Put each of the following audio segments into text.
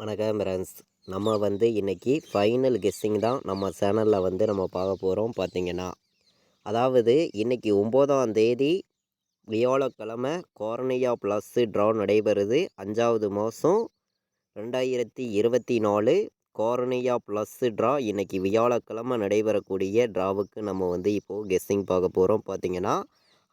வணக்கம் ஃப்ரெண்ட்ஸ். நம்ம இன்றைக்கி ஃபைனல் கெஸ்ஸிங் தான் நம்ம சேனலில் நம்ம பார்க்க போகிறோம். பார்த்திங்கன்னா அதாவது இன்றைக்கி 9ஆம் தேதி வியாழக்கிழமை கோர்னியா ப்ளஸ் ட்ரா நடைபெறுது. 5வது மாதம் 2024 கோர்னியா ப்ளஸ் ட்ரா இன்றைக்கி வியாழக்கிழமை நடைபெறக்கூடிய ட்ராவுக்கு நம்ம இப்போது கெஸ்ஸிங் பார்க்க போகிறோம். பார்த்திங்கன்னா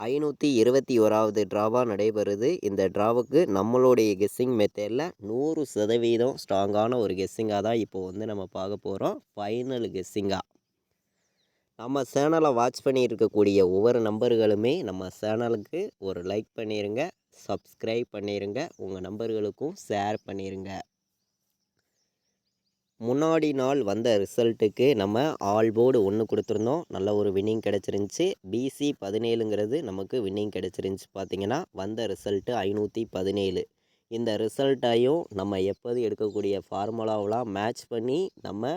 521வது ட்ராவாக நடைபெறுது. இந்த ட்ராவுக்கு நம்மளுடைய கெஸ்ஸிங் மெத்தடில் 100% ஸ்ட்ராங்கான ஒரு கெஸ்ஸிங்காக தான் இப்போது நம்ம பார்க்க போகிறோம். ஃபைனல் கெஸ்ஸிங்காக நம்ம சேனலை வாட்ச் பண்ணி இருக்கக்கூடிய ஒவ்வொரு நம்பர்களுமே நம்ம சேனலுக்கு ஒரு லைக் பண்ணிடுங்க, சப்ஸ்கிரைப் பண்ணிடுங்க, உங்கள் நம்பர்களுக்கும் ஷேர் பண்ணிடுங்க. முன்னாடி நாள் வந்த ரிசல்ட்டுக்கு நம்ம ஆல் போர்டு 1 கொடுத்துருந்தோம். நல்ல ஒரு வின்னிங் கிடச்சிருந்துச்சி. BC 17ங்கிறது நமக்கு வின்னிங் கிடச்சிருந்துச்சி. பார்த்திங்கன்னா வந்த ரிசல்ட்டு 517. இந்த ரிசல்ட்டையும் நம்ம எப்போது எடுக்கக்கூடிய ஃபார்முலாவெலாம் மேட்ச் பண்ணி நம்ம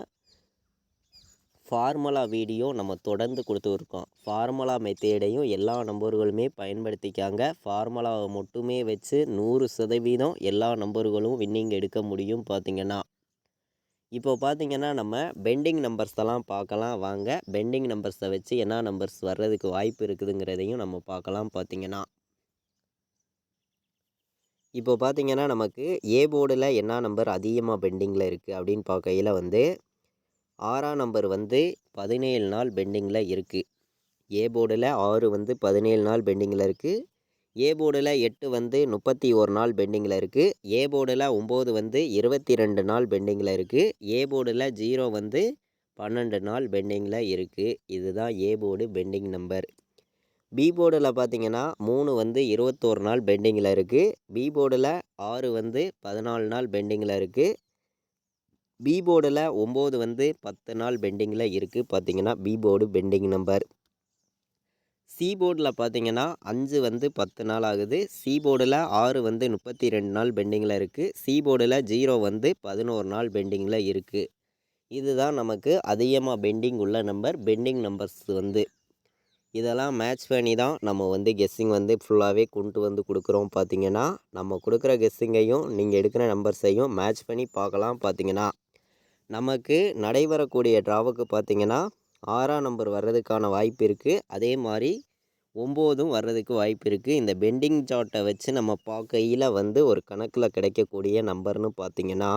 ஃபார்முலா வீடியோ நம்ம தொடர்ந்து கொடுத்துருக்கோம். ஃபார்முலா மெத்தேடையும் எல்லா நம்பர்களுமே பயன்படுத்திக்காங்க. ஃபார்முலாவை மட்டுமே வச்சு 100% எல்லா நம்பர்களும் வின்னிங் எடுக்க முடியும். பார்த்திங்கன்னா இப்போ பார்த்திங்கன்னா நம்ம பெண்டிங் நம்பர்ஸெல்லாம் பார்க்கலாம் வாங்க. பெண்டிங் நம்பர்ஸை வச்சு என்ன நம்பர்ஸ் வர்றதுக்கு வாய்ப்பு இருக்குதுங்கிறதையும் நம்ம பார்க்கலாம். பார்த்திங்கன்னா இப்போ பார்த்திங்கன்னா நமக்கு ஏ போர்டில் என்ன நம்பர் அதிகமாக பெண்டிங்கில் இருக்குது அப்படின்னு பார்க்கையில் 6ஆம் நம்பர் 17 நாள் பெண்டிங்கில் இருக்குது. ஏ போர்டில் 6 17 நாள் பெண்டிங்கில் இருக்குது. ஏ போர்டில் 8 31 நாள் பெண்டிங்கில் இருக்குது. ஏ போர்டில் 9 22 நாள் பெண்டிங்கில் இருக்குது. ஏ போர்டில் 0 12 நாள் பெண்டிங்கில் இருக்குது. இதுதான் A board pending number. B போர்டில் பார்த்திங்கன்னா 3 21 நாள் பெண்டிங்கில் இருக்குது. பி போர்டில் 6 14 நாள் பெண்டிங்கில் இருக்குது. பி போர்டில் 9 10 நாள் பெண்டிங்கில் இருக்குது. பார்த்திங்கன்னா B board pending number. C போர்டில் பார்த்திங்கன்னா 5 10 நாள் ஆகுது. சி போர்டில் 6 32 நாள் பெண்டிங்கில் இருக்குது. சி போர்டில் 0 11 நாள் பெண்டிங்கில் இருக்குது. இதுதான் நமக்கு அதிகமாக பெண்டிங் உள்ள நம்பர். பெண்டிங் நம்பர்ஸ் இதெல்லாம் மேட்ச் பண்ணி தான் நம்ம கெஸ்ஸிங் ஃபுல்லாகவே கொண்டு கொடுக்குறோம். பார்த்திங்கன்னா நம்ம கொடுக்குற கெஸ்ஸிங்கையும் நீங்கள் எடுக்கிற நம்பர்ஸையும் மேட்ச் பண்ணி பார்க்கலாம். பார்த்திங்கன்னா நமக்கு நடைபெறக்கூடிய ட்ராவுக்கு பார்த்திங்கன்னா 6ஆம் நம்பர் வர்றதுக்கான வாய்ப்பு இருக்குது. அதே மாதிரி 9ம் வர்றதுக்கு வாய்ப்பு இருக்குது. இந்த பெண்டிங் சார்ட்டை வச்சு நம்ம பார்க்கையில் ஒரு கணக்கில் கிடைக்கக்கூடிய நம்பர்னு பார்த்திங்கன்னா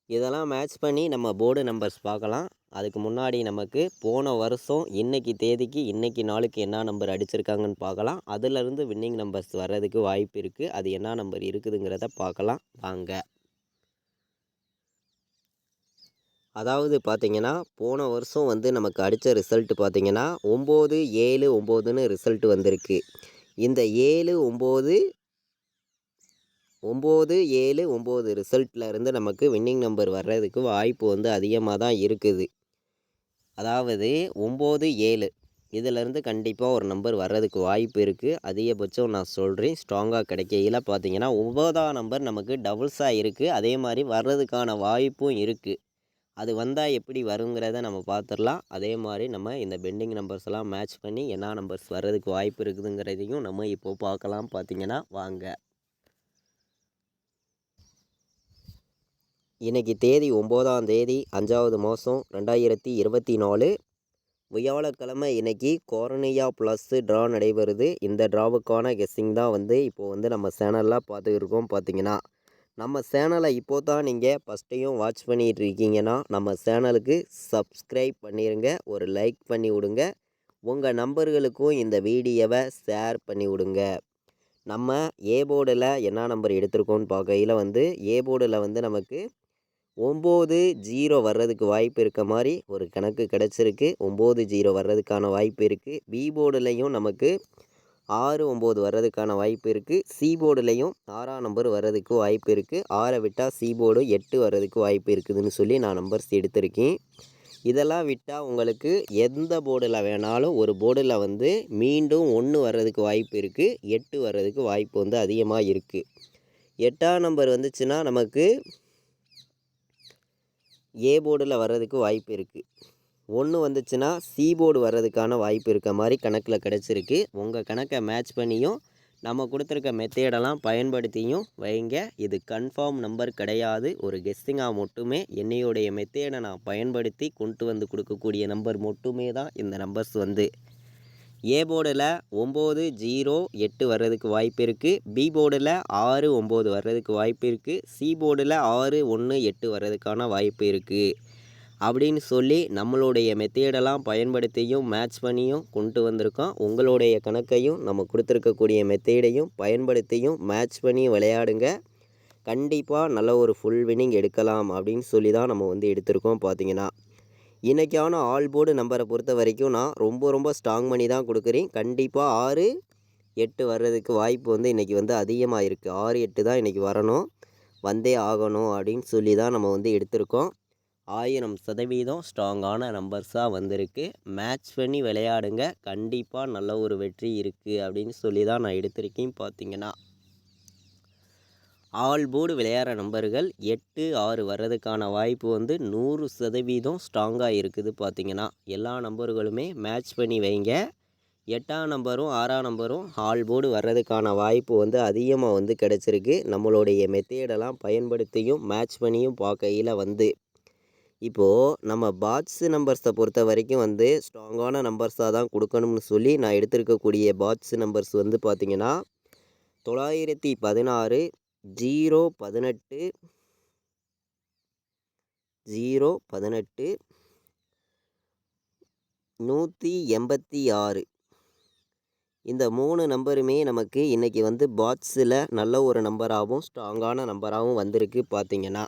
இதெல்லாம் மேட்ச் பண்ணி நம்ம போர்டு நம்பர்ஸ் பார்க்கலாம். அதுக்கு முன்னாடி நமக்கு போன வருஷம் இன்றைக்கி தேதிக்கு இன்றைக்கி நாளுக்கு என்ன நம்பர் அடிச்சிருக்காங்கன்னு பார்க்கலாம். அதிலிருந்து வின்னிங் நம்பர்ஸ் வர்றதுக்கு வாய்ப்பு இருக்குது. அது என்ன நம்பர் இருக்குதுங்கிறத பார்க்கலாம் வாங்க. அதாவது பார்த்திங்கன்னா போன வருஷம் நமக்கு அடித்த ரிசல்ட்டு பார்த்திங்கன்னா 9 7 9ன்னு ரிசல்ட்டு வந்திருக்கு. இந்த 7 9 9 7 9 ரிசல்ட்டில் இருந்து நமக்கு வின்னிங் நம்பர் வர்றதுக்கு வாய்ப்பு அதிகமாக தான் இருக்குது. அதாவது 9 7 இதிலேருந்து கண்டிப்பாக ஒரு நம்பர் வர்றதுக்கு வாய்ப்பு இருக்குது. அதிகபட்சம் நான் சொல்கிறேன் ஸ்ட்ராங்காக கிடைக்கையில் பார்த்திங்கன்னா 9ஆம் நம்பர் நமக்கு டபுள்ஸாக இருக்குது. அதே மாதிரி வர்றதுக்கான வாய்ப்பும் இருக்குது. அது வந்தால் எப்படி வருங்கிறத நம்ம பார்த்துடலாம். அதே மாதிரி நம்ம இந்த பெண்டிங் நம்பர்ஸ் எல்லாம் மேட்ச் பண்ணி என்ன நம்பர்ஸ் வர்றதுக்கு வாய்ப்பு இருக்குதுங்கிறதையும் நம்ம இப்போது பார்க்கலாம். பார்த்திங்கன்னா வாங்க. இன்றைக்கி தேதி 9ஆம் தேதி 5வது மாதம் 2024 வியாழக்கிழமை. இன்றைக்கி கோர்னியா ப்ளஸ் ட்ரா நடைபெறுது. இந்த ட்ராவுக்கான கெஸ்ஸிங் தான் இப்போது நம்ம சேனலில் பார்த்துக்கிருக்கோம். பார்த்திங்கன்னா நம்ம சேனலை இப்போ தான் நீங்கள் ஃபஸ்ட்டையும் வாட்ச் பண்ணிகிட்டு இருக்கீங்கன்னா நம்ம சேனலுக்கு சப்ஸ்கிரைப் பண்ணிடுங்க, ஒரு லைக் பண்ணி விடுங்க, உங்கள் நம்பர்களுக்கும் இந்த வீடியோவை ஷேர் பண்ணி விடுங்க. நம்ம ஏ போர்டில் என்ன நம்பர் எடுத்திருக்கோன்னு பார்க்கையில் ஏ போர்டில் நமக்கு 9 0 வர்றதுக்கு வாய்ப்பு இருக்க மாதிரி ஒரு கணக்கு கிடச்சிருக்கு. 9 0 வர்றதுக்கான வாய்ப்பு இருக்குது. பி போர்டுலேயும் நமக்கு 6 9 வர்றதுக்கான வாய்ப்பு இருக்குது. சி போர்டுலேயும் 6ஆம் நம்பர் வர்றதுக்கு வாய்ப்பு இருக்குது. 6 விட்டால் சி போர்டு 8 வர்றதுக்கு வாய்ப்பு இருக்குதுன்னு சொல்லி நான் நம்பர்ஸ் எடுத்திருக்கேன். இதெல்லாம் விட்டால் உங்களுக்கு எந்த போர்டில் வேணாலும் ஒரு போர்டில் மீண்டும் 1 வர்றதுக்கு வாய்ப்பு இருக்குது. 8 வர்றதுக்கு வாய்ப்பு அதிகமாக இருக்குது. 8ஆம் நம்பர் வந்துச்சுன்னா நமக்கு ஏ போர்டில் வர்றதுக்கு வாய்ப்பு இருக்குது. 1 வந்துச்சுன்னா சி போர்டு வர்றதுக்கான வாய்ப்பு இருக்க மாதிரி கணக்கில் கிடச்சிருக்கு. உங்கள் கணக்கை மேட்ச் பண்ணியும் நம்ம கொடுத்துருக்க மெத்தேடெல்லாம் பயன்படுத்தியும் வைங்க. இது கன்ஃபார்ம் நம்பர் கிடையாது. ஒரு கெஸ்ஸிங்காக மட்டுமே என்னையுடைய மெத்தேடை நான் பயன்படுத்தி கொண்டு வந்து கொடுக்கக்கூடிய நம்பர் மட்டுமே தான் இந்த நம்பர்ஸ் வந்து. ஏ போர்டில் 9, 0, 8 வர்றதுக்கு வாய்ப்பு இருக்குது. பி போர்டில் 6, 9 வர்றதுக்கு வாய்ப்பு இருக்குது. சி போர்டில் 6, 1, 8 வர்றதுக்கான வாய்ப்பு இருக்குது அப்படின்னு சொல்லி நம்மளுடைய மெத்தேடெல்லாம் பயன்படுத்தியும் மேட்ச் பண்ணியும் கொண்டு வந்திருக்கோம். உங்களுடைய கணக்கையும் நம்ம கொடுத்துருக்கக்கூடிய மெத்தேடையும் பயன்படுத்தியும் மேட்ச் பண்ணி விளையாடுங்க. கண்டிப்பாக நல்ல ஒரு ஃபுல் வின்னிங் எடுக்கலாம் அப்படின்னு சொல்லி தான் நம்ம வந்து எடுத்திருக்கோம். பார்த்திங்கன்னா இன்றைக்கான ஆல் போர்டு நம்பரை பொறுத்த வரைக்கும் நான் ரொம்ப ஸ்ட்ராங் பண்ணி தான் கொடுக்குறேன். கண்டிப்பாக 6, 8 வர்றதுக்கு வாய்ப்பு வந்து இன்றைக்கி வந்து அதிகமாக இருக்குது. 6, 8 தான் இன்றைக்கி வரணும், வந்தே ஆகணும் அப்படின்னு சொல்லி தான் நம்ம வந்து எடுத்திருக்கோம். 1000% ஸ்ட்ராங்கான நம்பர்ஸாக வந்திருக்கு. மேட்ச் பண்ணி விளையாடுங்க, கண்டிப்பாக நல்ல ஒரு வெற்றி இருக்குது அப்படின்னு சொல்லி தான் நான் எடுத்திருக்கேன். பார்த்திங்கன்னா ஆல் போர்டு விளையாடுற நம்பர்கள் 8, 6 வர்றதுக்கான வாய்ப்பு வந்து 100% ஸ்ட்ராங்காக இருக்குது. பார்த்திங்கன்னா எல்லா நம்பர்களுமே மேட்ச் பண்ணி வைங்க. 8ஆம் நம்பரும் 6ஆம் நம்பரும் ஆல் போர்டு வர்றதுக்கான வாய்ப்பு வந்து அதிகமாக வந்து கிடச்சிருக்கு. நம்மளுடைய மெத்தேடெல்லாம் பயன்படுத்தியும் மேட்ச் பண்ணியும் பார்க்கையில் வந்து இப்போது நம்ம பாட்ஸ் நம்பர்ஸை பொறுத்த வரைக்கும் வந்து ஸ்ட்ராங்கான நம்பர்ஸாக தான் கொடுக்கணும்னு சொல்லி நான் எடுத்திருக்கக்கூடிய பாட்ஸ் நம்பர்ஸ் வந்து பார்த்திங்கன்னா 916, 0, 18, 0, 18, 186 இந்த 3 நம்பருமே நமக்கு இன்றைக்கி வந்து பாட்ஸில் நல்ல ஒரு நம்பராகவும் ஸ்ட்ராங்கான நம்பராகவும் வந்திருக்கு. பார்த்திங்கன்னா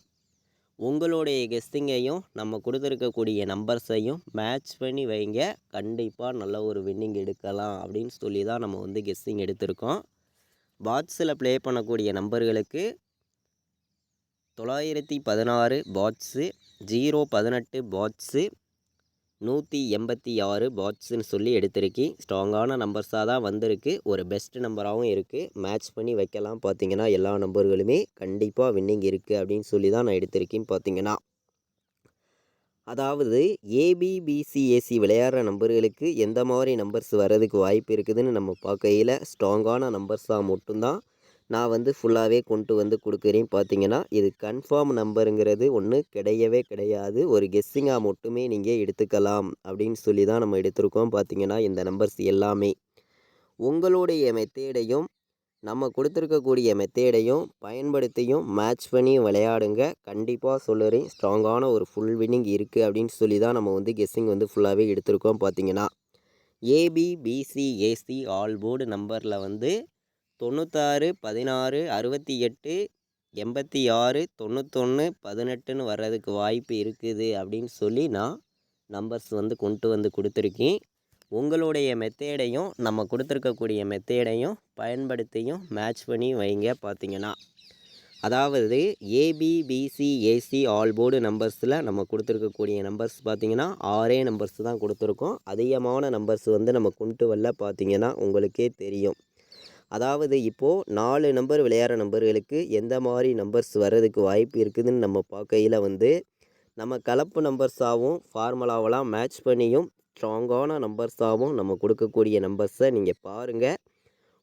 உங்களுடைய கெஸ்ஸிங்கையும் நம்ம கொடுத்துருக்கக்கூடிய நம்பர்ஸையும் மேட்ச் பண்ணி வைங்க. கண்டிப்பாக நல்ல ஒரு வின்னிங் எடுக்கலாம் அப்படின்னு சொல்லி தான் நம்ம வந்து கெஸ்ஸிங் எடுத்திருக்கோம். பாட்ஸில் ப்ளே பண்ணக்கூடிய நம்பர்களுக்கு 916 பாட்ஸு, 0, 18 பாட்ஸு, 186 பாட்ஸுன்னு சொல்லி எடுத்திருக்கேன். ஸ்ட்ராங்கான நம்பர்ஸாக தான் வந்திருக்கு. ஒரு பெஸ்ட் நம்பராகவும் இருக்குது. மேட்ச் பண்ணி வைக்கலாம். பார்த்திங்கன்னா எல்லா நம்பர்களுமே கண்டிப்பாக வின்னிங் இருக்குது அப்படின்னு சொல்லி தான் நான் எடுத்திருக்கேன். பார்த்திங்கன்னா அதாவது ஏபிபிசிஏசி விளையாடுற நம்பர்களுக்கு எந்த மாதிரி நம்பர்ஸ் வர்றதுக்கு வாய்ப்பு இருக்குதுன்னு நம்ம பார்க்கையில் ஸ்ட்ராங்கான நம்பர்ஸாக மட்டும்தான் நான் வந்து ஃபுல்லாகவே கொண்டு வந்து கொடுக்குறேன். பார்த்திங்கன்னா இது கன்ஃபார்ம் நம்பருங்கிறது ஒன்று கிடையவே கிடையாது. ஒரு கெஸ்ஸிங்காக மட்டுமே நீங்கள் எடுத்துக்கலாம் அப்படின்னு சொல்லி தான் நம்ம எடுத்திருக்கோம். பார்த்திங்கன்னா இந்த நம்பர்ஸ் எல்லாமே உங்களுடைய மெத்தேடையும் நம்ம கொடுத்துருக்கக்கூடிய மெத்தேடையும் பயன்படுத்தியும் மேட்ச் பண்ணி விளையாடுங்க. கண்டிப்பாக சொல்லுறேன், ஸ்ட்ராங்கான ஒரு ஃபுல் வின்னிங் இருக்குது அப்படின்னு சொல்லி தான் நம்ம வந்து கெஸ்ஸிங் வந்து ஃபுல்லாகவே எடுத்திருக்கோம். பார்த்திங்கன்னா ஏபிபிசிஏசி ஆல் போர்டு நம்பரில் வந்து 96, 16, 68, 86, 91, 18ன்னு வர்றதுக்கு வாய்ப்பு இருக்குது அப்படின்னு சொல்லி நான் நம்பர்ஸ் வந்து கொண்டு வந்து கொடுத்துருக்கேன். உங்களுடைய மெத்தேடையும் நம்ம கொடுத்துருக்கக்கூடிய மெத்தேடையும் பயன்படுத்தியும் மேட்ச் பண்ணி வைங்க. பார்த்திங்கன்னா அதாவது ஏபிபிசிஏசி ஆல் போர்டு நம்பர்ஸில் நம்ம கொடுத்துருக்கக்கூடிய நம்பர்ஸ் பார்த்திங்கன்னா 6 நம்பர்ஸ் தான் கொடுத்துருக்கோம். அதிகமான நம்பர்ஸ் வந்து நம்ம கொண்டு வரல. பார்த்திங்கன்னா உங்களுக்கே தெரியும். அதாவது இப்போது 4 நம்பர் விளையாடுற நம்பர்களுக்கு எந்த மாதிரி நம்பர்ஸ் வர்றதுக்கு வாய்ப்பு இருக்குதுன்னு நம்ம பார்க்கையில் வந்து நம்ம கலப்பு நம்பர்ஸாகவும் ஃபார்முலாவெல்லாம் மேட்ச் பண்ணியும் ஸ்ட்ராங்கான நம்பர்ஸாகவும் நம்ம கொடுக்கக்கூடிய நம்பர்ஸை நீங்கள் பாருங்கள்.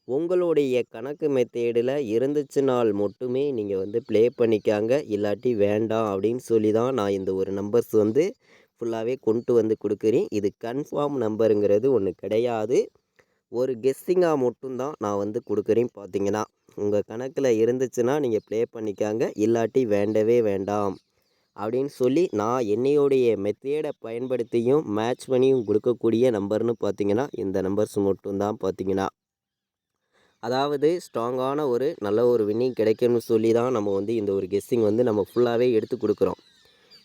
உங்களுடைய கணக்கு மெத்தேடில் இருந்துச்சுனால் மட்டுமே நீங்கள் வந்து ப்ளே பண்ணிக்காங்க, இல்லாட்டி வேண்டாம் அப்படின்னு சொல்லி தான் நான் இந்த ஒரு நம்பர்ஸ் வந்து ஃபுல்லாகவே கொண்டு வந்து கொடுக்குறேன். இது கன்ஃபார்ம் நம்பருங்கிறது ஒன்று கிடையாது. ஒரு கெஸ்ஸிங்காக மட்டும்தான் நான் வந்து கொடுக்குறேன். பார்த்திங்கன்னா உங்கள் கணக்கில் இருந்துச்சுன்னா நீங்கள் ப்ளே பண்ணிக்காங்க, இல்லாட்டி வேண்டவே வேண்டாம் அப்படின்னு சொல்லி நான் என்னையோடைய மெத்தேடை பயன்படுத்தியும் மேட்ச் பண்ணியும் கொடுக்கக்கூடிய நம்பர்னு பார்த்திங்கன்னா இந்த நம்பர்ஸ் மட்டும்தான். பார்த்திங்கன்னா அதாவது ஸ்ட்ராங்கான ஒரு நல்ல ஒரு வின்னிங் கிடைக்கும்னு சொல்லி தான் நம்ம வந்து இந்த ஒரு கெஸ்ஸிங் வந்து நம்ம ஃபுல்லாகவே எடுத்து கொடுக்குறோம்.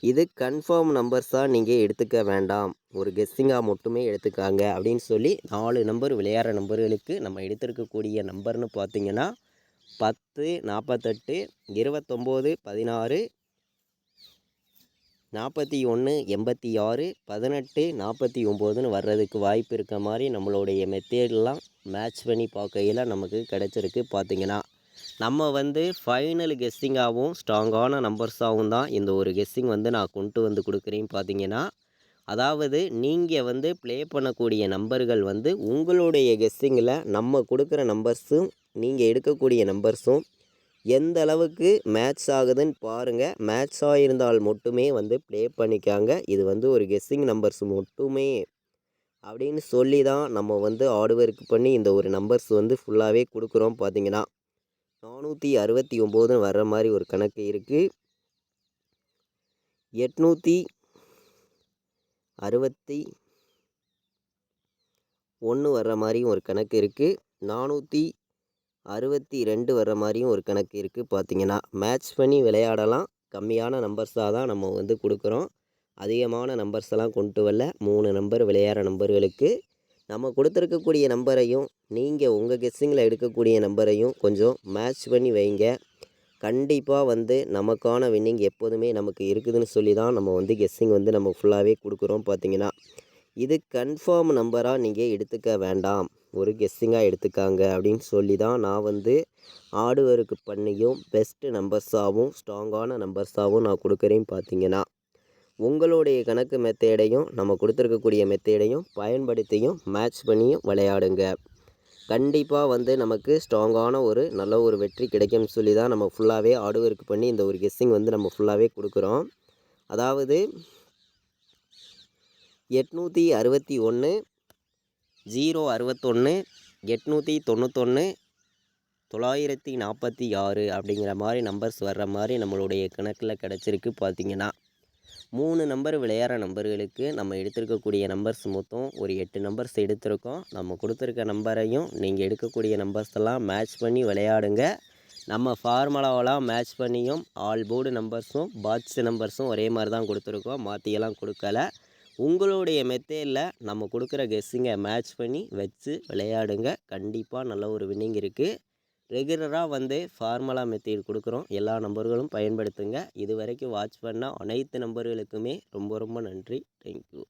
இது கன்ஃபார்ம் நம்பர்ஸாக நீங்கள் எடுத்துக்க வேண்டாம், ஒரு கெஸ்ஸிங்காக மட்டுமே எடுத்துக்காங்க அப்படின்னு சொல்லி 4 நம்பர் விளையாடுற நம்பர்களுக்கு நம்ம எடுத்திருக்கக்கூடிய நம்பர்னு பார்த்திங்கன்னா 10, 48, 29, 16, 41, 86, 18, 49ன்னு வர்றதுக்கு வாய்ப்பு இருக்க மாதிரி நம்மளுடைய மெத்தேடெலாம் மேட்ச் பண்ணி பார்க்கையில் நமக்கு கிடச்சிருக்கு. பார்த்திங்கன்னா நம்ம வந்து ஃபைனல் கெஸ்ஸிங்காகவும் ஸ்ட்ராங்கான நம்பர்ஸாகவும் தான் இந்த ஒரு கெஸ்ஸிங் வந்து நான் கொண்டு வந்து கொடுக்குறேன். பார்த்திங்கன்னா அதாவது நீங்கள் வந்து ப்ளே பண்ணக்கூடிய நம்பர்கள் வந்து உங்களுடைய கெஸ்ஸிங்கில் நம்ம கொடுக்குற நம்பர்ஸும் நீங்கள் எடுக்கக்கூடிய நம்பர்ஸும் எந்த அளவுக்கு மேட்ச் ஆகுதுன்னு பாருங்கள். மேட்ச் ஆகியிருந்தால் மட்டுமே வந்து ப்ளே பண்ணிக்காங்க. இது வந்து ஒரு கெஸ்ஸிங் நம்பர்ஸ் மட்டுமே அப்படின்னு சொல்லி தான் நம்ம வந்து ஹார்ட் ஒர்க் பண்ணி இந்த ஒரு நம்பர்ஸ் வந்து ஃபுல்லாகவே கொடுக்குறோம். பார்த்தீங்கன்னா 469 வர்ற மாதிரி ஒரு கணக்கு இருக்குது. 861 வர்ற மாதிரியும் ஒரு கணக்கு இருக்குது. 462 வர்ற மாதிரியும் ஒரு கணக்கு இருக்குது. பார்த்தீங்கன்னா மேட்ச் பண்ணி விளையாடலாம். கம்மியான நம்பர்ஸாக தான் நம்ம வந்து கொடுக்குறோம். அதிகமான நம்பர்ஸ் எல்லாம் கொண்டு வரல. 3 நம்பர் விளையாடுற நம்பர்களுக்கு நம்ம கொடுத்துருக்கக்கூடிய நம்பரையும் நீங்கள் உங்கள் கெஸ்ஸிங்கில் எடுக்கக்கூடிய நம்பரையும் கொஞ்சம் மேட்ச் பண்ணி வைங்க. கண்டிப்பாக வந்து நமக்கான வின்னிங் எப்போதுமே நமக்கு இருக்குதுன்னு சொல்லி தான் நம்ம வந்து கெஸ்ஸிங் வந்து நம்ம ஃபுல்லாகவே கொடுக்குறோம். பார்த்தீங்கன்னா இது கன்ஃபார்ம் நம்பராக நீங்கள் எடுத்துக்க வேண்டாம், ஒரு கெஸ்ஸிங்காக எடுத்துக்காங்க அப்படின்னு சொல்லி தான் நான் வந்து ஹார்ட் ஒர்க் பண்ணியும் பெஸ்ட்டு நம்பர்ஸாகவும் ஸ்ட்ராங்கான நம்பர்ஸாகவும் நான் கொடுக்குறேன். பார்த்தீங்கன்னா உங்களுடைய கணக்கு மெத்தேடையும் நம்ம கொடுத்துருக்கக்கூடிய மெத்தேடையும் பயன்படுத்தியும் மேட்ச் பண்ணியும் விளையாடுங்க. கண்டிப்பாக வந்து நமக்கு ஸ்ட்ராங்கான ஒரு நல்ல ஒரு வெற்றி கிடைக்கும்னு சொல்லி தான் நம்ம ஃபுல்லாகவே ஹார்ட் ஒர்க் பண்ணி இந்த ஒரு கெஸ்ஸிங் வந்து நம்ம ஃபுல்லாகவே கொடுக்குறோம். அதாவது 861 061 891 946 அப்படிங்கிற மாதிரி நம்பர்ஸ் வர்ற மாதிரி நம்மளுடைய கணக்கில் கிடச்சிருக்கு. பார்த்தீங்கன்னா 3 நம்பர் விளையாடுற நம்பர்களுக்கு நம்ம எடுத்திருக்கக்கூடிய நம்பர்ஸ் மொத்தம் ஒரு 8 நம்பர்ஸ் எடுத்திருக்கோம். நம்ம கொடுத்துருக்க நம்பரையும் நீங்கள் எடுக்கக்கூடிய நம்பர்ஸ் எல்லாம் மேட்ச் பண்ணி விளையாடுங்க. நம்ம ஃபார்முலாவெல்லாம் மேட்ச் பண்ணியும் ஆல் போர்டு நம்பர்ஸும் பாக்ஸ் நம்பர்ஸும் ஒரே மாதிரி தான் கொடுத்துருக்கோம், மாற்றியெல்லாம் கொடுக்கல. உங்களுடைய மெத்தேடில் நம்ம கொடுக்குற கெஸ்ஸிங்கை மேட்ச் பண்ணி வச்சு விளையாடுங்க. கண்டிப்பாக நல்ல ஒரு வின்னிங் இருக்குது. ரெகுலராக வந்து ஃபார்முலா மெத்தேட் கொடுக்குறோம். எல்லா நம்பர்களும் பயன்படுத்துங்க. இது வரைக்கும் வாட்ச் பண்ண அனைத்து நம்பர்களுக்குமே ரொம்ப ரொம்ப நன்றி. தேங்க்யூ.